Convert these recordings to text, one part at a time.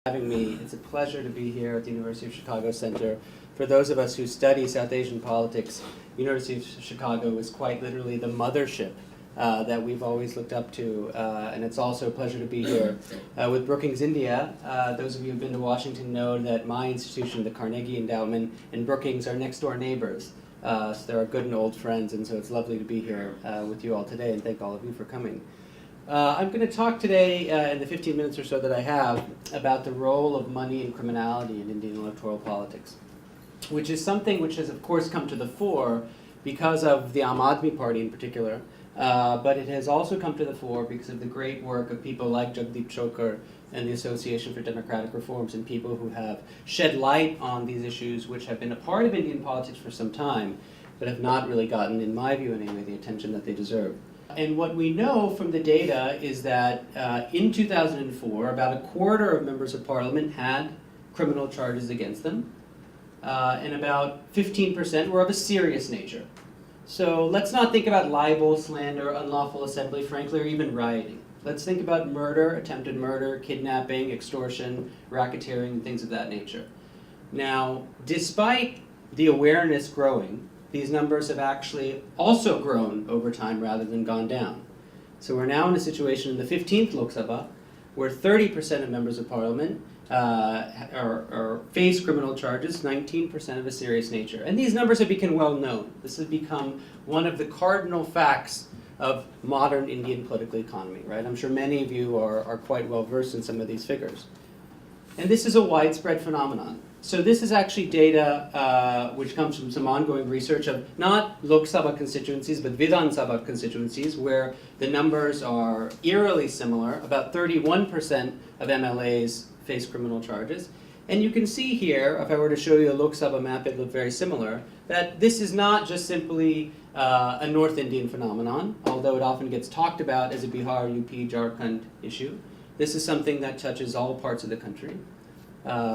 Having me. It's a pleasure to be here at the University of Chicago Center. For those of us who study South Asian politics, University of Chicago is quite literally the mothership that we've always looked up to, and it's also a pleasure to be here with Brookings India. Those of you who've been to Washington know that my institution, the Carnegie Endowment, and Brookings are next door neighbors. So they're our good and old friends, and so it's lovely to be here with you all today, and thank all of you for coming. I'm going to talk today, in the 15 minutes or so that I have, about the role of money and criminality in Indian electoral politics, which is something which has, of course, come to the fore because of the Aam Aadmi Party in particular, but it has also come to the fore because of the great work of people like Jagdeep Chokar and the Association for Democratic Reforms, and people who have shed light on these issues which have been a part of Indian politics for some time, but have not really gotten, in my view anyway, the attention that they deserve. And what we know from the data is that in 2004, about a quarter of members of parliament had criminal charges against them, and about 15% were of a serious nature. So let's not think about libel, slander, unlawful assembly, frankly, or even rioting. Let's think about murder, attempted murder, kidnapping, extortion, racketeering, and things of that nature. Now, despite the awareness growing, these numbers have actually also grown over time rather than gone down. So we're now in a situation in the 15th Lok Sabha where 30% of members of parliament face criminal charges, 19% of a serious nature. And these numbers have become well known. This has become one of the cardinal facts of modern Indian political economy, right? I'm sure many of you are quite well versed in some of these figures. And this is a widespread phenomenon. So this is actually data which comes from some ongoing research of not Lok Sabha constituencies, but Vidhan Sabha constituencies, where the numbers are eerily similar. About 31% of MLAs face criminal charges. And you can see here, if I were to show you a Lok Sabha map, it looked very similar, that this is not just simply a North Indian phenomenon, although it often gets talked about as a Bihar, UP, Jharkhand issue. This is something that touches all parts of the country.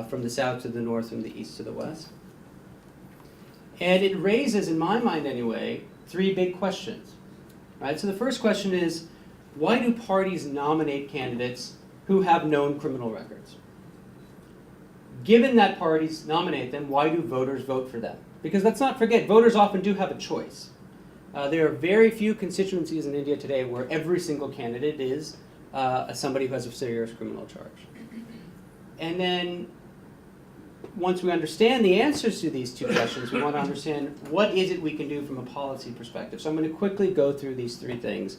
From the south to the north, from the east to the west. And it raises, in my mind anyway, three big questions. Right? So the first question is, why do parties nominate candidates who have known criminal records? Given that parties nominate them, why do voters vote for them? Because let's not forget, voters often do have a choice. There are very few constituencies in India today where every single candidate is somebody who has a serious criminal charge. And then, once we understand the answers to these two questions, we want to understand what is it we can do from a policy perspective. So I'm going to quickly go through these three things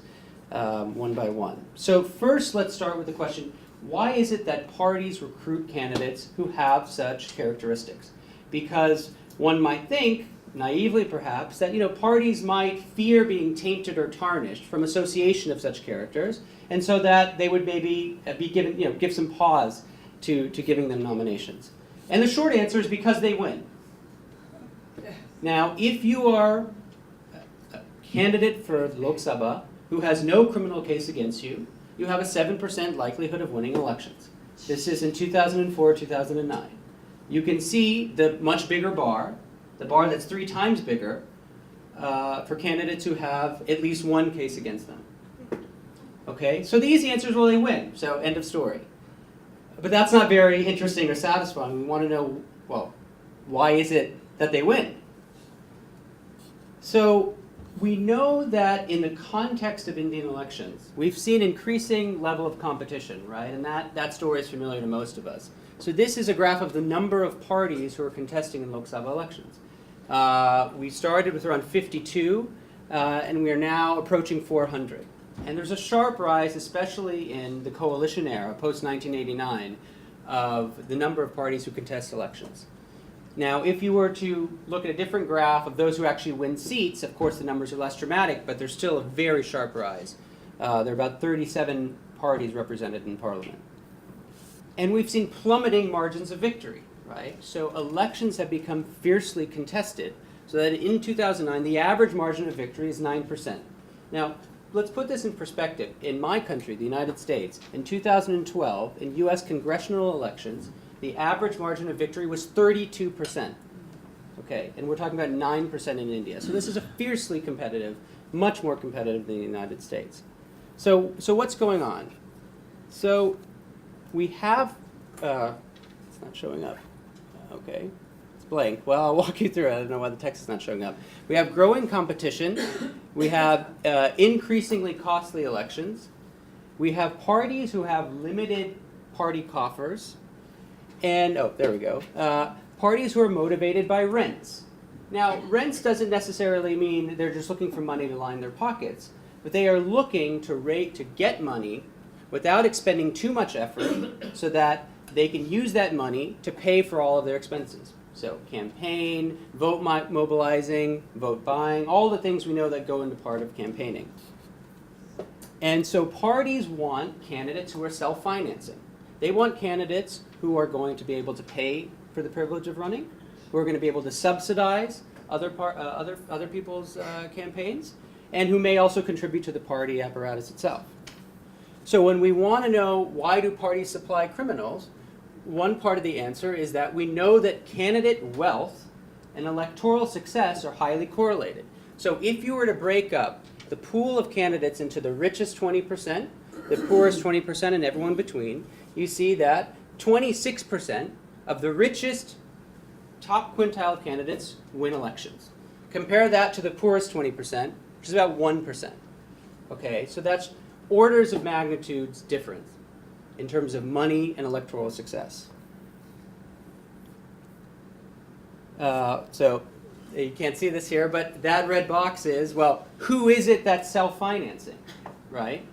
one by one. So first, let's start with the question, why is it that parties recruit candidates who have such characteristics? Because one might think, naively perhaps, that parties might fear being tainted or tarnished from association of such characters, and so that they would maybe be given, give some pause to giving them nominations. And the short answer is because they win. Now, if you are a candidate for Lok Sabha who has no criminal case against you, you have a 7% likelihood of winning elections. This is in 2004, 2009. You can see the much bigger bar, the bar that's 3 times bigger, for candidates who have at least one case against them. Okay, so the easy answer is, well, they win, so end of story. But that's not very interesting or satisfying. We want to know, well, why is it that they win? So we know that in the context of Indian elections, we've seen increasing level of competition, right? And that story is familiar to most of us. So this is a graph of the number of parties who are contesting in Lok Sabha elections. We started with around 52, and we are now approaching 400. And there's a sharp rise, especially in the coalition era, post-1989, of the number of parties who contest elections. Now, if you were to look at a different graph of those who actually win seats, of course the numbers are less dramatic, but there's still a very sharp rise. There are about 37 parties represented in parliament. And we've seen plummeting margins of victory, right? So elections have become fiercely contested, so that in 2009, the average margin of victory is 9%. Now, let's put this in perspective. In my country, the United States, in 2012, in U.S. congressional elections, the average margin of victory was 32%. Okay, and we're talking about 9% in India. So this is a fiercely competitive, much more competitive than the United States. So what's going on? So we have it's not showing up. Okay. It's blank. Well, I'll walk you through it. I don't know why the text is not showing up. We have growing competition. We have increasingly costly elections. We have parties who have limited party coffers. And, oh, there we go. Parties who are motivated by rents. Now, rents doesn't necessarily mean they're just looking for money to line their pockets, but they are looking to get money without expending too much effort so that they can use that money to pay for all of their expenses. So campaign, vote mobilizing, vote buying, all the things we know that go into part of campaigning. And so parties want candidates who are self-financing. They want candidates who are going to be able to pay for the privilege of running, who are going to be able to subsidize other people's campaigns, and who may also contribute to the party apparatus itself. So when we want to know why do parties supply criminals, one part of the answer is that we know that candidate wealth and electoral success are highly correlated. So if you were to break up the pool of candidates into the richest 20%, the poorest 20%, and everyone between, you see that 26% of the richest top quintile candidates win elections. Compare that to the poorest 20%, which is about 1%. Okay, so that's orders of magnitudes different in terms of money and electoral success. So you can't see this here, but that red box is, well, who is it that's self-financing, right?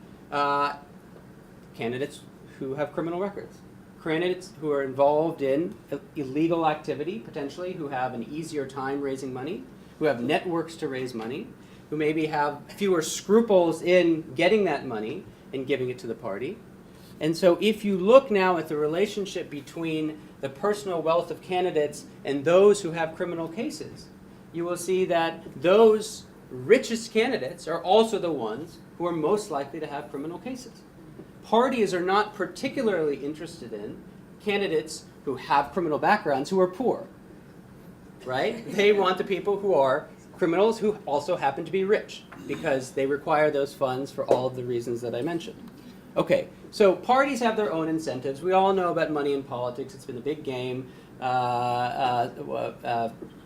Candidates who have criminal records. Candidates who are involved in illegal activity, potentially, who have an easier time raising money, who have networks to raise money, who maybe have fewer scruples in getting that money and giving it to the party. And so if you look now at the relationship between the personal wealth of candidates and those who have criminal cases, you will see that those richest candidates are also the ones who are most likely to have criminal cases. Parties are not particularly interested in candidates who have criminal backgrounds who are poor, right? They want the people who are criminals who also happen to be rich because they require those funds for all of the reasons that I mentioned. Okay, so parties have their own incentives. We all know about money in politics. It's been a big game.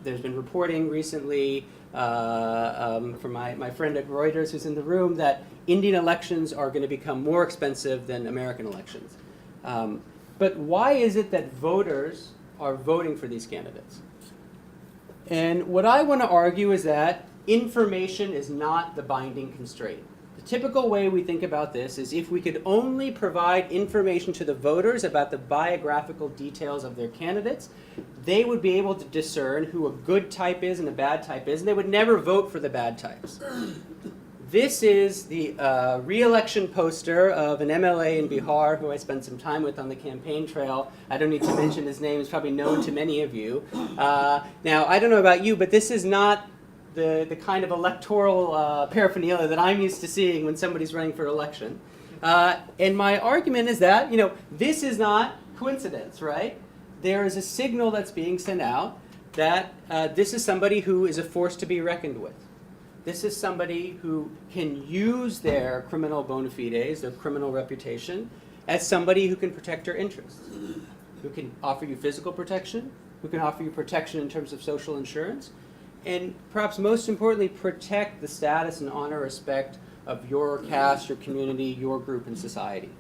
There's been reporting recently from my friend at Reuters who's in the room that Indian elections are going to become more expensive than American elections. But why is it that voters are voting for these candidates? And what I want to argue is that information is not the binding constraint. The typical way we think about this is if we could only provide information to the voters about the biographical details of their candidates, they would be able to discern who a good type is and a bad type is, and they would never vote for the bad types. This is the re-election poster of an MLA in Bihar who I spent some time with on the campaign trail. I don't need to mention his name. He's probably known to many of you. Now, I don't know about you, but this is not the kind of electoral paraphernalia that I'm used to seeing when somebody's running for election. And my argument is that, this is not coincidence, right? There is a signal that's being sent out that this is somebody who is a force to be reckoned with. This is somebody who can use their criminal bona fides, their criminal reputation, as somebody who can protect your interests, who can offer you physical protection, who can offer you protection in terms of social insurance, and perhaps most importantly, protect the status and honor, respect of your caste, your community, your group in society.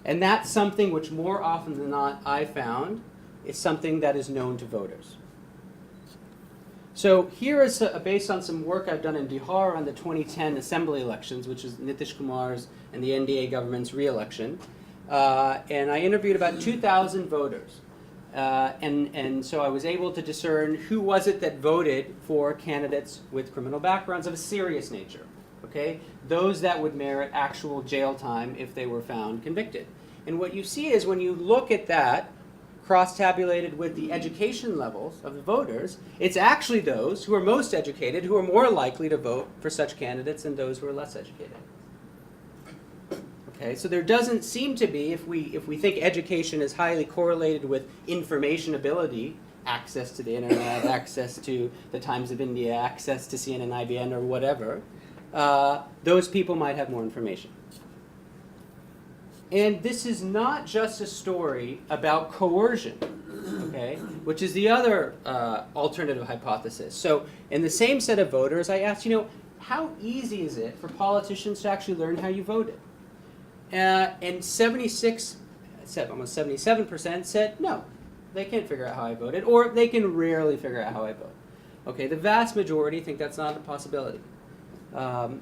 And that's something which more often than not I found is something that is known to voters. So here is based on some work I've done in Bihar on the 2010 assembly elections, which is Nitish Kumar's and the NDA government's re-election. And I interviewed about 2,000 voters. And so I was able to discern who was it that voted for candidates with criminal backgrounds of a serious nature, okay? Those that would merit actual jail time if they were found convicted. And what you see is when you look at that, cross-tabulated with the education levels of the voters, it's actually those who are most educated who are more likely to vote for such candidates than those who are less educated. Okay, so there doesn't seem to be, if we think education is highly correlated with information ability, access to the internet, access to the Times of India, access to CNN, IBN, or whatever, those people might have more information. And this is not just a story about coercion, okay, which is the other alternative hypothesis. So in the same set of voters, I asked, how easy is it for politicians to actually learn how you voted? And almost 77% said no, they can't figure out how I voted, or they can rarely figure out how I vote. Okay, the vast majority think that's not a possibility.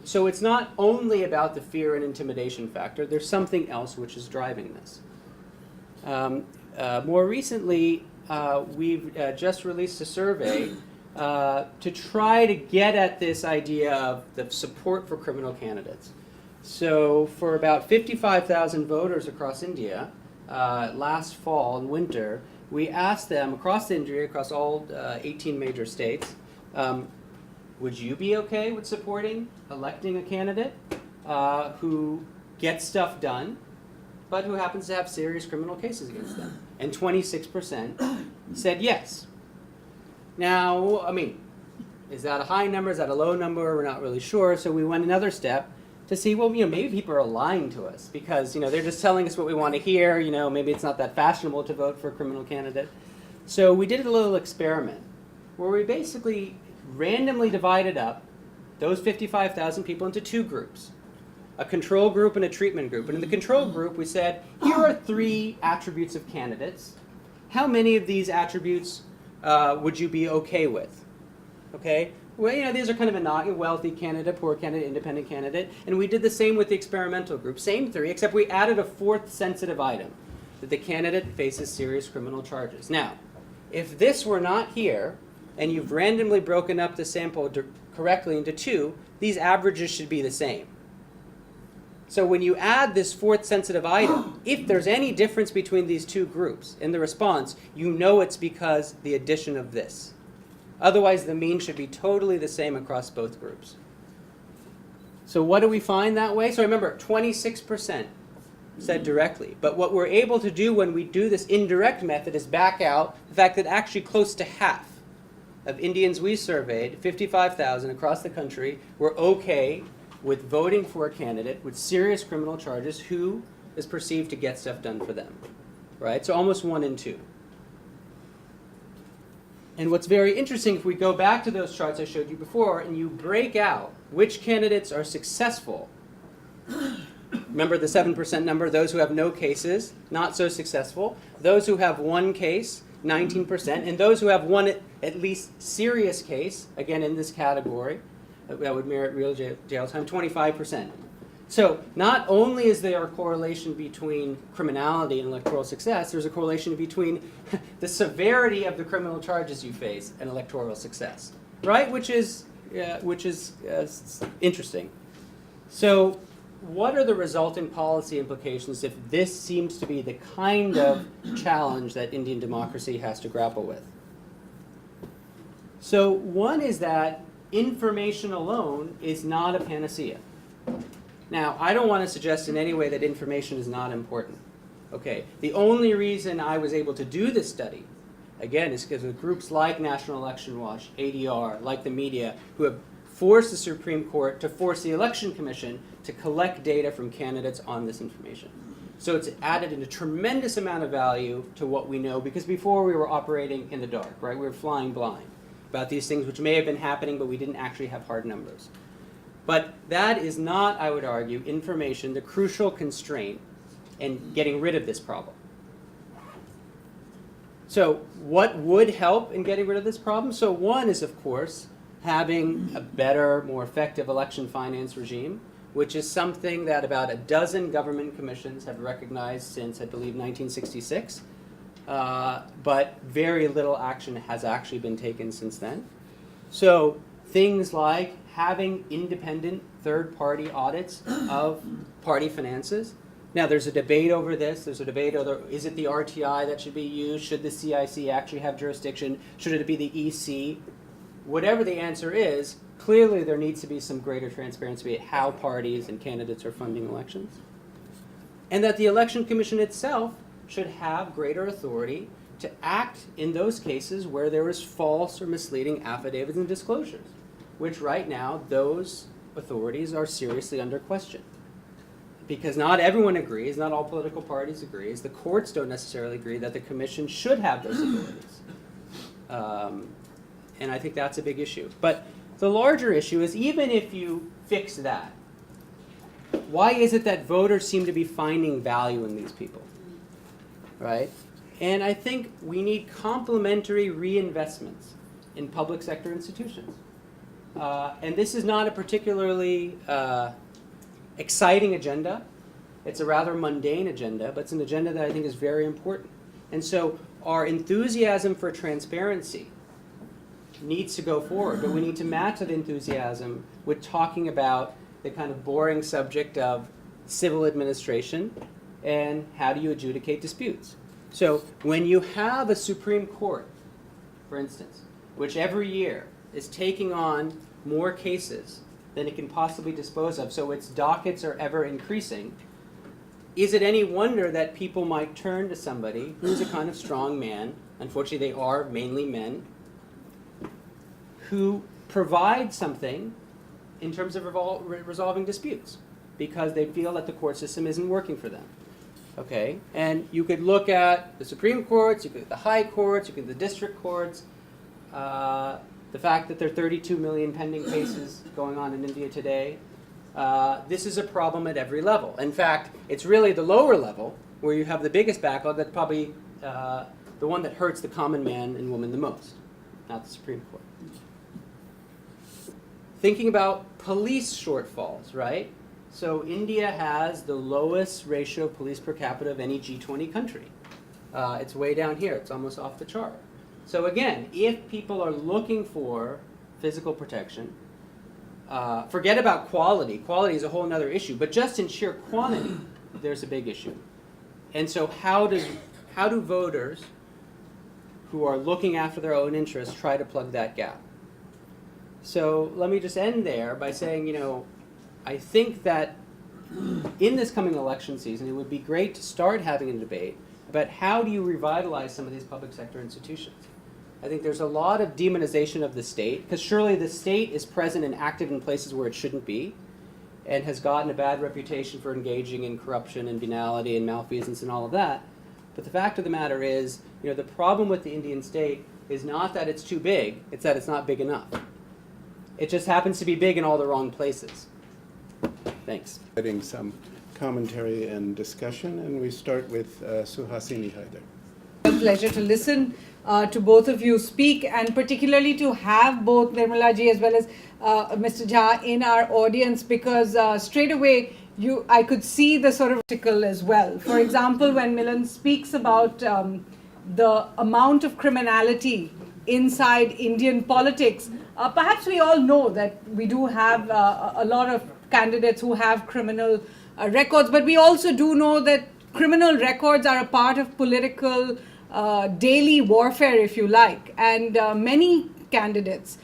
So it's not only about the fear and intimidation factor. There's something else which is driving this. More recently, we've just released a survey to try to get at this idea of the support for criminal candidates. So for about 55,000 voters across India, last fall and winter, we asked them across India, across all 18 major states, would you be okay with supporting electing a candidate who gets stuff done, but who happens to have serious criminal cases against them? And 26% said yes. Now, I mean, is that a high number? Is that a low number? We're not really sure. So we went another step to see, well, maybe people are lying to us because, they're just telling us what we want to hear. Maybe it's not that fashionable to vote for a criminal candidate. So we did a little experiment where we basically randomly divided up those 55,000 people into two groups, a control group and a treatment group. And in the control group, we said, here are 3 attributes of candidates. How many of these attributes would you be okay with? Okay? Well, these are kind of a wealthy candidate, poor candidate, independent candidate. And we did the same with the experimental group. Same 3, except we added a 4th sensitive item, that the candidate faces serious criminal charges. Now, if this were not here, and you've randomly broken up the sample correctly into 2, these averages should be the same. So when you add this 4th sensitive item, if there's any difference between these 2 groups in the response, it's because the addition of this. Otherwise, the mean should be totally the same across both groups. So what do we find that way? So remember, 26% said directly. But what we're able to do when we do this indirect method is back out the fact that actually close to half of Indians we surveyed, 55,000 across the country, were okay with voting for a candidate with serious criminal charges who is perceived to get stuff done for them. Right? So almost 1 in 2. And what's very interesting, if we go back to those charts I showed you before, and you break out which candidates are successful. Remember the 7% number, those who have no cases, not so successful. Those who have 1 case, 19%. And those who have 1 at least serious case, again in this category, that would merit real jail time, 25%. So not only is there a correlation between criminality and electoral success, there's a correlation between the severity of the criminal charges you face and electoral success, right? Which is interesting. So what are the resultant policy implications if this seems to be the kind of challenge that Indian democracy has to grapple with? So one is that information alone is not a panacea. Now, I don't want to suggest in any way that information is not important. Okay, the only reason I was able to do this study, again, is because of groups like National Election Watch, ADR, like the media, who have forced the Supreme Court to force the Election Commission to collect data from candidates on this information. So it's added in a tremendous amount of value to what we know, because before we were operating in the dark, right? We were flying blind about these things which may have been happening, but we didn't actually have hard numbers. But that is not, I would argue, information, the crucial constraint in getting rid of this problem. So what would help in getting rid of this problem? So one is, of course, having a better, more effective election finance regime, which is something that about a dozen government commissions have recognized since, I believe, 1966. But very little action has actually been taken since then. So things like having independent third-party audits of party finances. Now, there's a debate over this. There's a debate over, is it the RTI that should be used? Should the CIC actually have jurisdiction? Should it be the EC? Whatever the answer is, clearly there needs to be some greater transparency at how parties and candidates are funding elections. And that the Election Commission itself should have greater authority to act in those cases where there is false or misleading affidavits and disclosures, which right now those authorities are seriously under question. because not everyone agrees, not all political parties agree, the courts don't necessarily agree that the commission should have those abilities. And I think that's a big issue. But the larger issue is, even if you fix that, why is it that voters seem to be finding value in these people, right? And I think we need complementary reinvestments in public sector institutions. And this is not a particularly exciting agenda. It's a rather mundane agenda, but it's an agenda that I think is very important. And so our enthusiasm for transparency needs to go forward, but we need to match that enthusiasm with talking about the kind of boring subject of civil administration and how do you adjudicate disputes. So when you have a Supreme Court, for instance, which every year is taking on more cases than it can possibly dispose of, so its dockets are ever increasing, is it any wonder that people might turn to somebody who's a kind of strong man, unfortunately they are mainly men, who provide something in terms of resolving disputes because they feel that the court system isn't working for them. Okay, and you could look at the Supreme Courts, you could look at the high courts, you could look at the district courts, the fact that there are 32 million pending cases going on in India today. This is a problem at every level. In fact, it's really the lower level where you have the biggest backlog that's probably the one that hurts the common man and woman the most, not the Supreme Court. Thinking about police shortfalls, right? So India has the lowest ratio of police per capita of any G20 country. It's way down here. It's almost off the chart. So again, if people are looking for physical protection, forget about quality. Quality is a whole other issue. But just in sheer quantity, there's a big issue. And so how do voters who are looking after their own interests try to plug that gap? So let me just end there by saying, I think that in this coming election season, it would be great to start having a debate about how do you revitalize some of these public sector institutions. I think there's a lot of demonization of the state, because surely the state is present and active in places where it shouldn't be, and has gotten a bad reputation for engaging in corruption and venality and malfeasance and all of that. But the fact of the matter is, the problem with the Indian state is not that it's too big, it's that it's not big enough. It just happens to be big in all the wrong places. Thanks. Getting some commentary and discussion, and we start with Suhasini Haidar. A pleasure to listen to both of you speak, and particularly to have both Nirmala ji as well as Mr. Jha in our audience, because straight away I could see the sort of article as well. For example, when Milan speaks about the amount of criminality inside Indian politics, perhaps we all know that we do have a lot of candidates who have criminal records, but we also do know that criminal records are a part of political daily warfare, if you like, and many candidates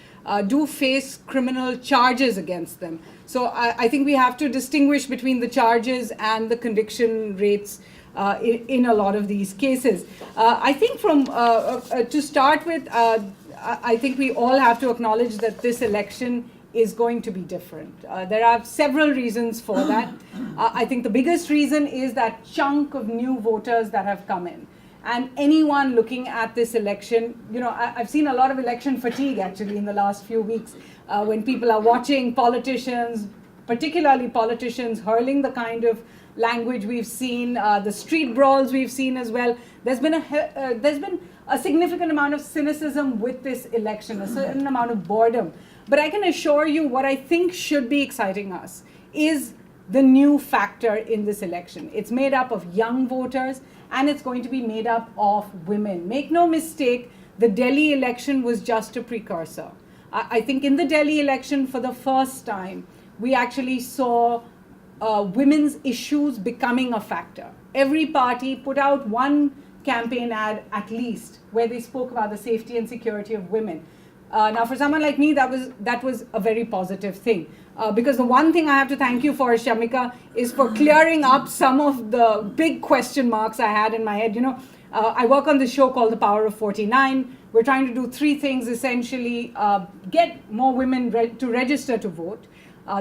do face criminal charges against them. So I think we have to distinguish between the charges and the conviction rates in a lot of these cases. I think to start with, I think we all have to acknowledge that this election is going to be different. There are several reasons for that. I think the biggest reason is that chunk of new voters that have come in. And anyone looking at this election, I've seen a lot of election fatigue actually in the last few weeks when people are watching politicians, particularly politicians, hurling the kind of language we've seen, the street brawls we've seen as well. There's been a significant amount of cynicism with this election, a certain amount of boredom. But I can assure you what I think should be exciting us is the new factor in this election. It's made up of young voters, and it's going to be made up of women. Make no mistake, the Delhi election was just a precursor. I think in the Delhi election, for the first time, we actually saw women's issues becoming a factor. Every party put out one campaign ad at least where they spoke about the safety and security of women. Now, for someone like me, that was a very positive thing. Because the one thing I have to thank you for, Shamika, is for clearing up some of the big question marks I had in my head. I work on this show called The Power of 49. We're trying to do three things, essentially. Get more women to register to vote.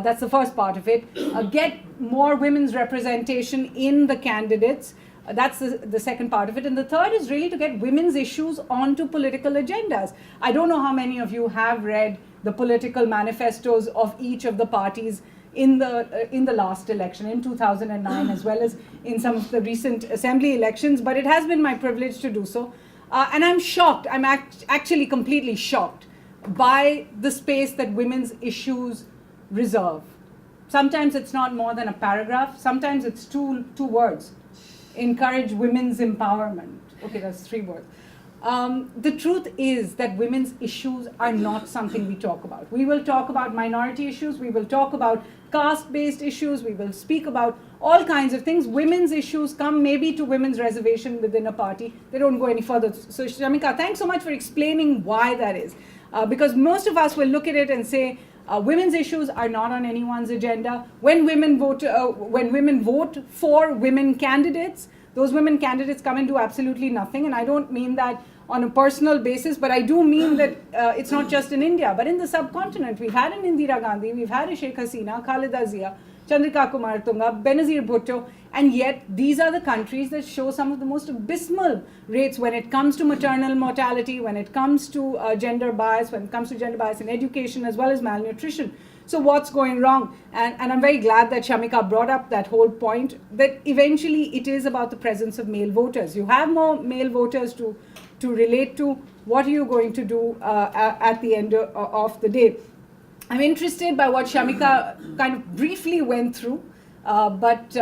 That's the first part of it. Get more women's representation in the candidates. That's the second part of it. And the third is really to get women's issues onto political agendas. I don't know how many of you have read the political manifestos of each of the parties in the last election, in 2009, as well as in some of the recent assembly elections, but it has been my privilege to do so. And I'm shocked, I'm actually completely shocked by the space that women's issues reserve. Sometimes it's not more than a paragraph, sometimes it's two words. Encourage women's empowerment. Okay, that's 3 words. The truth is that women's issues are not something we talk about. We will talk about minority issues, we will talk about caste-based issues, we will speak about all kinds of things. Women's issues come maybe to women's reservation within a party. They don't go any further. So Shamika, thanks so much for explaining why that is. Because most of us will look at it and say, women's issues are not on anyone's agenda. When women vote for women candidates, those women candidates come and do absolutely nothing. And I don't mean that on a personal basis, but I do mean that it's not just in India, but in the subcontinent. We've had an Indira Gandhi, we've had a Sheikh Hasina, Khalida Zia, Chandrika Kumar Tunga, Benazir Bhutto, and yet these are the countries that show some of the most abysmal rates when it comes to maternal mortality, when it comes to gender bias, when it comes to gender bias in education as well as malnutrition. So what's going wrong? And I'm very glad that Shamika brought up that whole point, that eventually it is about the presence of male voters. You have more male voters to relate to. What are you going to do at the end of the day? I'm interested by what Shamika kind of briefly went through, but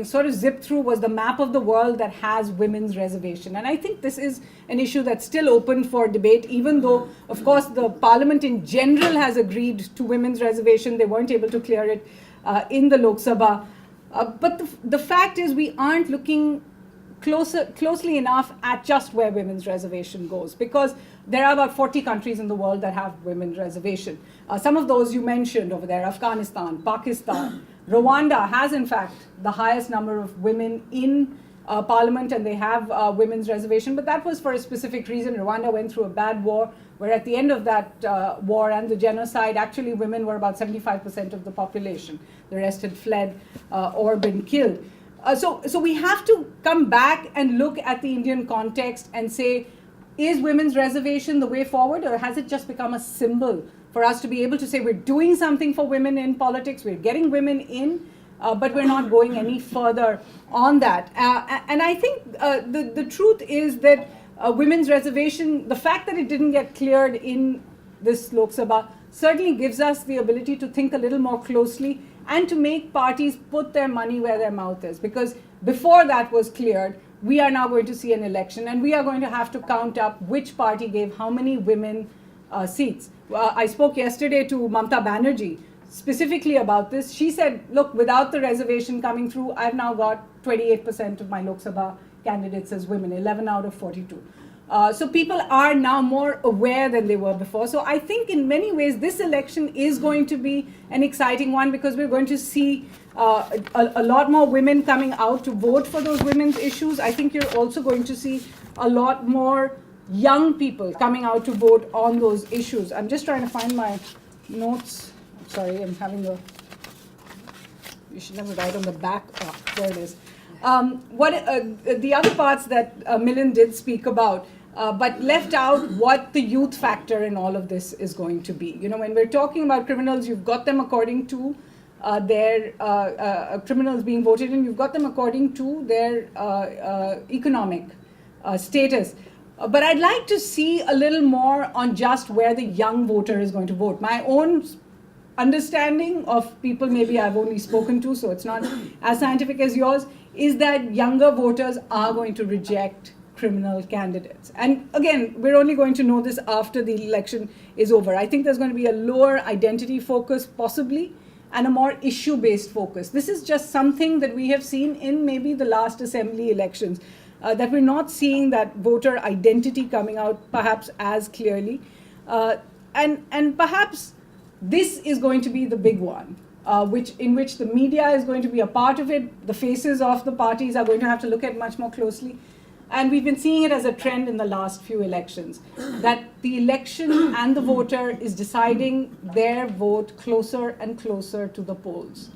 sort of zipped through, was the map of the world that has women's reservation. And I think this is an issue that's still open for debate, even though, of course, the parliament in general has agreed to women's reservation. They weren't able to clear it in the Lok Sabha. But the fact is we aren't looking closely enough at just where women's reservation goes, because there are about 40 countries in the world that have women's reservation. Some of those you mentioned over there, Afghanistan, Pakistan, Rwanda has in fact the highest number of women in parliament, and they have women's reservation, but that was for a specific reason. Rwanda went through a bad war, where at the end of that war and the genocide, actually women were about 75% of the population. The rest had fled or been killed. So we have to come back and look at the Indian context and say, is women's reservation the way forward, or has it just become a symbol for us to be able to say we're doing something for women in politics, we're getting women in, but we're not going any further on that? And I think the truth is that women's reservation, the fact that it didn't get cleared in this Lok Sabha, certainly gives us the ability to think a little more closely and to make parties put their money where their mouth is. Because before that was cleared, we are now going to see an election, and we are going to have to count up which party gave how many women seats. I spoke yesterday to Mamta Banerjee specifically about this. She said, look, without the reservation coming through, I've now got 28% of my Lok Sabha candidates as women, 11 out of 42. So people are now more aware than they were before. So I think in many ways this election is going to be an exciting one, because we're going to see a lot more women coming out to vote for those women's issues. I think you're also going to see a lot more young people coming out to vote on those issues. I'm just trying to find my notes. I'm sorry, I'm having you should never write on the back. Oh, there it is. The other parts that Milind did speak about, but left out what the youth factor in all of this is going to be. You know, when we're talking about criminals, you've got them according to their criminals being voted in, you've got them according to their economic status. But I'd like to see a little more on just where the young voter is going to vote. My own understanding of people maybe I've only spoken to, so it's not as scientific as yours, is that younger voters are going to reject criminal candidates. And again, we're only going to know this after the election is over. I think there's going to be a lower identity focus possibly, and a more issue-based focus. This is just something that we have seen in maybe the last assembly elections, that we're not seeing that voter identity coming out perhaps as clearly. And perhaps this is going to be the big one, in which the media is going to be a part of it. The faces of the parties are going to have to look at much more closely. and we've been seeing it as a trend in the last few elections, that the election and the voter is deciding their vote closer and closer to the polls.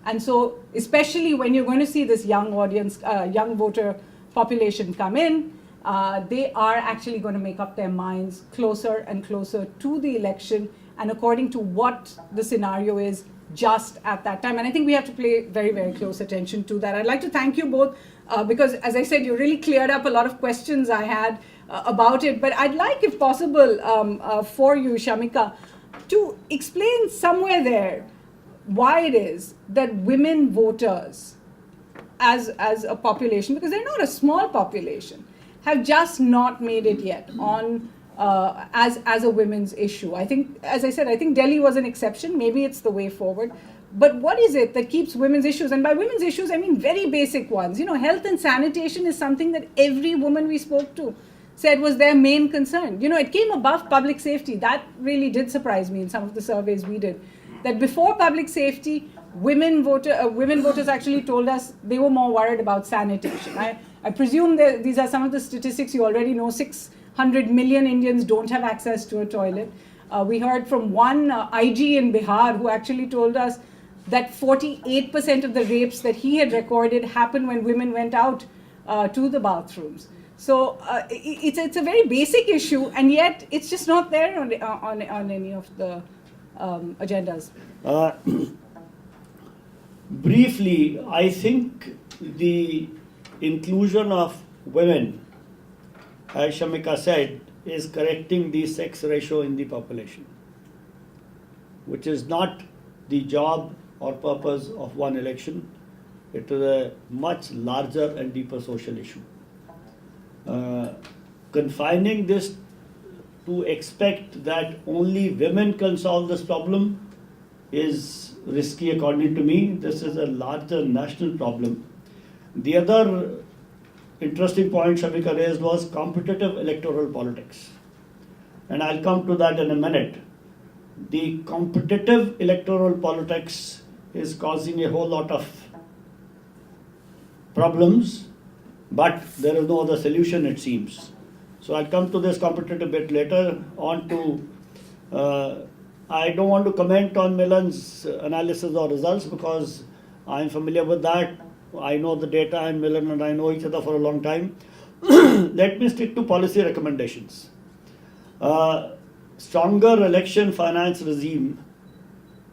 And so, especially when you're going to see this young audience, young voter population come in, they are actually going to make up their minds closer and closer to the election and according to what the scenario is just at that time. And I think we have to pay very, very close attention to that. I'd like to thank you both because, as I said, you really cleared up a lot of questions I had about it. But I'd like, if possible, for you, Shamika, to explain somewhere there why it is that women voters as a population, because they're not a small population, have just not made it yet on as a women's issue. I think, as I said, I think Delhi was an exception. Maybe it's the way forward. But what is it that keeps women's issues? And by women's issues, I mean very basic ones. You know, health and sanitation is something that every woman we spoke to said was their main concern. You know, it came above public safety. That really did surprise me in some of the surveys we did. That before public safety, women voters actually told us they were more worried about sanitation. I presume that these are some of the statistics you already know. 600 million Indians don't have access to a toilet. We heard from one IG in Bihar who actually told us that 48% of the rapes that he had recorded happened when women went out to the bathrooms. So it's a very basic issue, and yet it's just not there on any of the agendas. Briefly, I think the inclusion of women, as Shamika said, is correcting the sex ratio in the population, which is not the job or purpose of one election. It is a much larger and deeper social issue. Confining this to expect that only women can solve this problem is risky according to me. This is a larger national problem. The other interesting point Shamika raised was competitive electoral politics. And I'll come to that in a minute. The competitive electoral politics is causing a whole lot of problems, but there is no other solution, it seems. So I'll come to this competitive bit later. I don't want to comment on Milan's analysis or results because I'm familiar with that. I know the data, and Milan and I know each other for a long time. Let me stick to policy recommendations. Stronger election finance regime,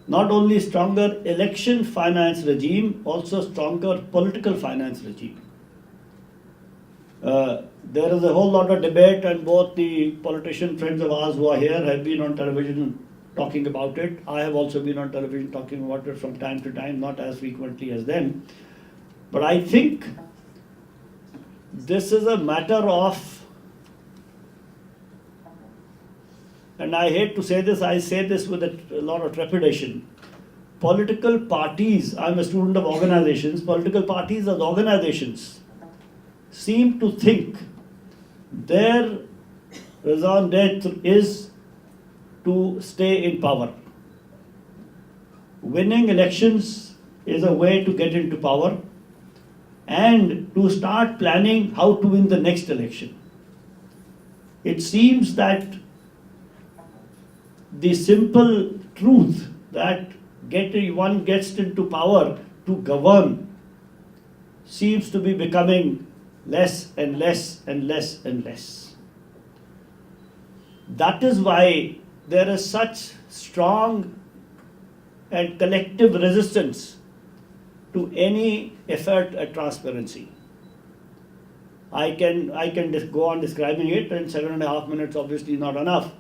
not only stronger election finance regime, also stronger political finance regime. There is a whole lot of debate, and both the politician friends of ours who are here have been on television talking about it. I have also been on television talking about it from time to time, not as frequently as them. But I think this is a matter of, and I hate to say this, I say this with a lot of trepidation, political parties, I'm a student of organizations, political parties as organizations seem to think their raison d'etre is to stay in power. Winning elections is a way to get into power and to start planning how to win the next election. It seems that the simple truth that one gets into power to govern seems to be becoming less and less and less and less. That is why there is such strong and collective resistance to any effort at transparency. I can just go on describing it, and 7.5 minutes obviously is not enough.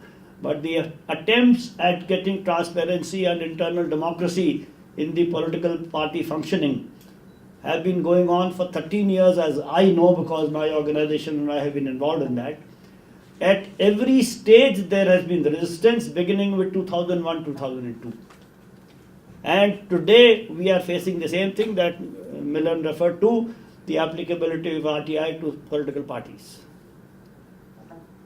But the attempts at getting transparency and internal democracy in the political party functioning have been going on for 13 years, as I know, because my organization and I have been involved in that. At every stage there has been resistance, beginning with 2001, 2002. And today we are facing the same thing that Milan referred to, the applicability of RTI to political parties.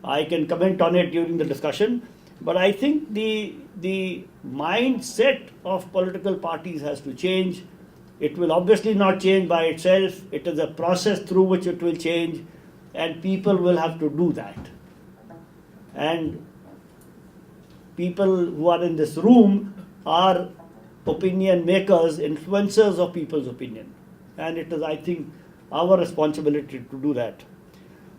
I can comment on it during the discussion, but I think the mindset of political parties has to change. It will obviously not change by itself. It is a process through which it will change. and people will have to do that. And people who are in this room are opinion makers, influencers of people's opinion. And it is, I think, our responsibility to do that.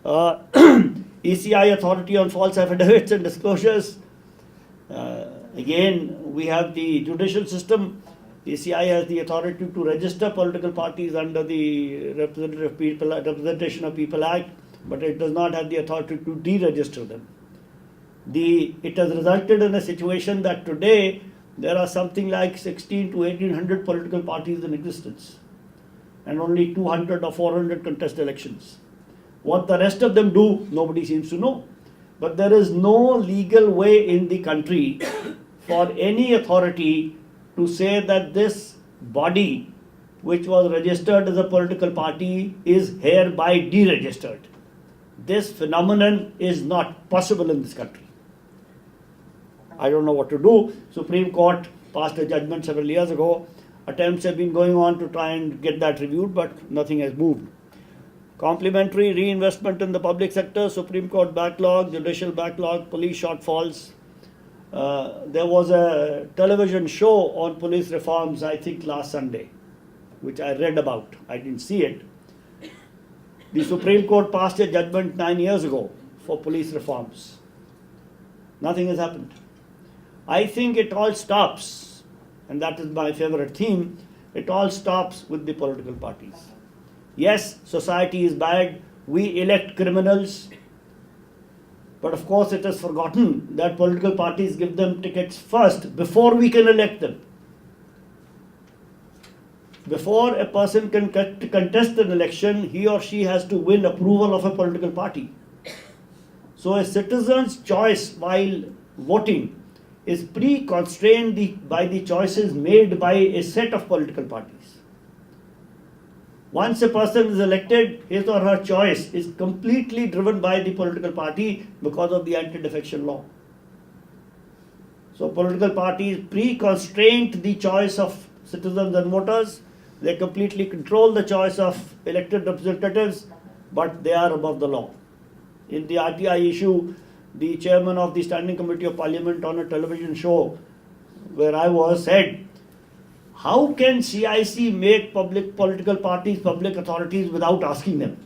ECI, Authority on False Affidavits and Disclosures. Again, we have the judicial system. ECI has the authority to register political parties under the Representation of People Act, but it does not have the authority to deregister them. It has resulted in a situation that today there are something like 16 to 1800 political parties in existence, and only 200 or 400 contest elections. What the rest of them do, nobody seems to know. But there is no legal way in the country for any authority to say that this body, which was registered as a political party, is hereby deregistered. This phenomenon is not possible in this country. I don't know what to do. Supreme Court passed a judgment several years ago. Attempts have been going on to try and get that reviewed, but nothing has moved. Complementary reinvestment in the public sector, Supreme Court backlog, judicial backlog, police shortfalls. There was a television show on police reforms, I think last Sunday, which I read about. I didn't see it. The Supreme Court passed a judgment 9 years ago for police reforms. Nothing has happened. I think it all stops, and that is my favorite theme, it all stops with the political parties. Yes, society is bad, we elect criminals, but of course it is forgotten that political parties give them tickets first before we can elect them. Before a person can contest an election, he or she has to win approval of a political party. So a citizen's choice while voting is pre-constrained by the choices made by a set of political parties. Once a person is elected, his or her choice is completely driven by the political party because of the anti-defection law. So political parties pre-constrained the choice of citizens and voters. They completely control the choice of elected representatives, but they are above the law. In the RTI issue, the chairman of the Standing Committee of Parliament on a television show where I was said, how can CIC make public political parties public authorities without asking them?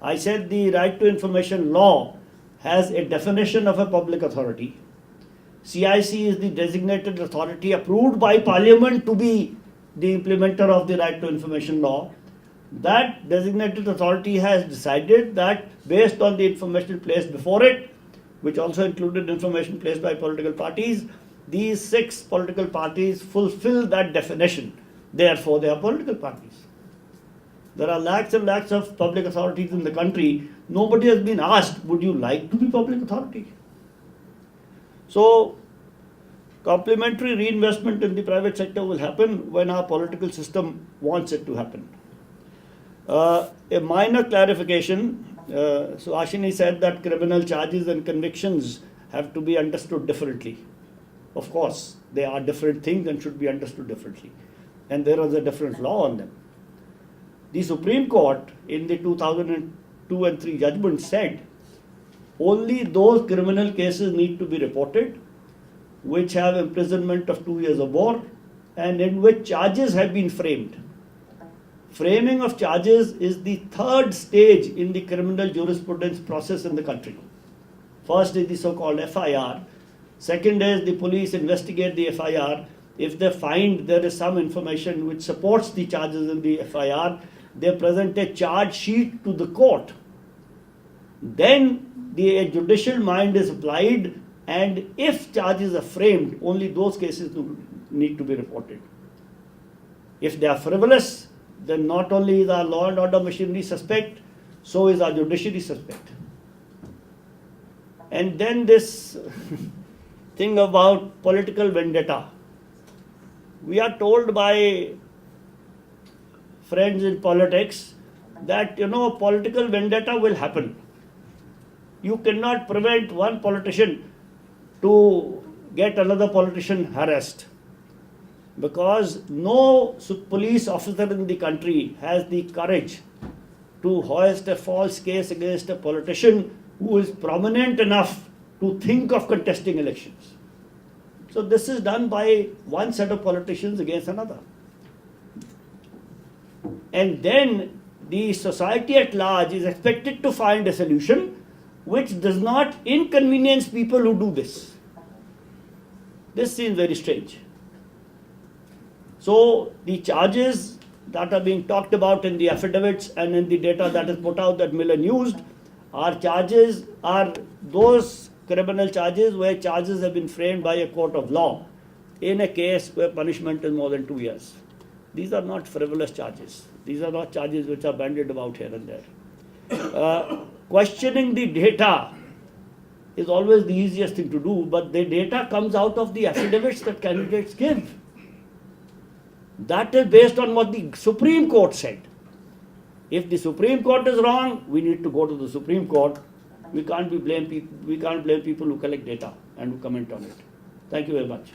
I said the Right to Information law has a definition of a public authority. CIC is the designated authority approved by Parliament to be the implementer of the Right to Information law. That designated authority has decided that based on the information placed before it, which also included information placed by political parties, these 6 political parties fulfill that definition. Therefore, they are political parties. There are lakhs and lakhs of public authorities in the country. Nobody has been asked, would you like to be public authority? So, complementary reinvestment in the private sector will happen when our political system wants it to happen. A minor clarification, so Ashini said that criminal charges and convictions have to be understood differently. Of course, they are different things and should be understood differently. And there is a different law on them. The Supreme Court in the 2002 and 3 judgment said only those criminal cases need to be reported which have imprisonment of 2 years or more and in which charges have been framed. Framing of charges is the 3rd stage in the criminal jurisprudence process in the country. First is the so-called FIR. Second is the police investigate the FIR. If they find there is some information which supports the charges in the FIR, they present a charge sheet to the court. Then the judicial mind is applied, and if charges are framed, only those cases need to be reported. If they are frivolous, then not only is our law and order machinery suspect, so is our judiciary suspect. And then this thing about political vendetta. We are told by friends in politics that, political vendetta will happen. You cannot prevent one politician to get another politician harassed, because no police officer in the country has the courage to hoist a false case against a politician who is prominent enough to think of contesting elections. So this is done by one set of politicians against another. And then the society at large is expected to find a solution which does not inconvenience people who do this. This seems very strange. So the charges that are being talked about in the affidavits and in the data that is put out that Millen used are those criminal charges where charges have been framed by a court of law in a case where punishment is more than 2 years. These are not frivolous charges. These are not charges which are bandied about here and there. Questioning the data is always the easiest thing to do, but the data comes out of the affidavits that candidates give. That is based on what the Supreme Court said. If the Supreme Court is wrong, we need to go to the Supreme Court. We can't blame people who collect data and who comment on it. Thank you very much.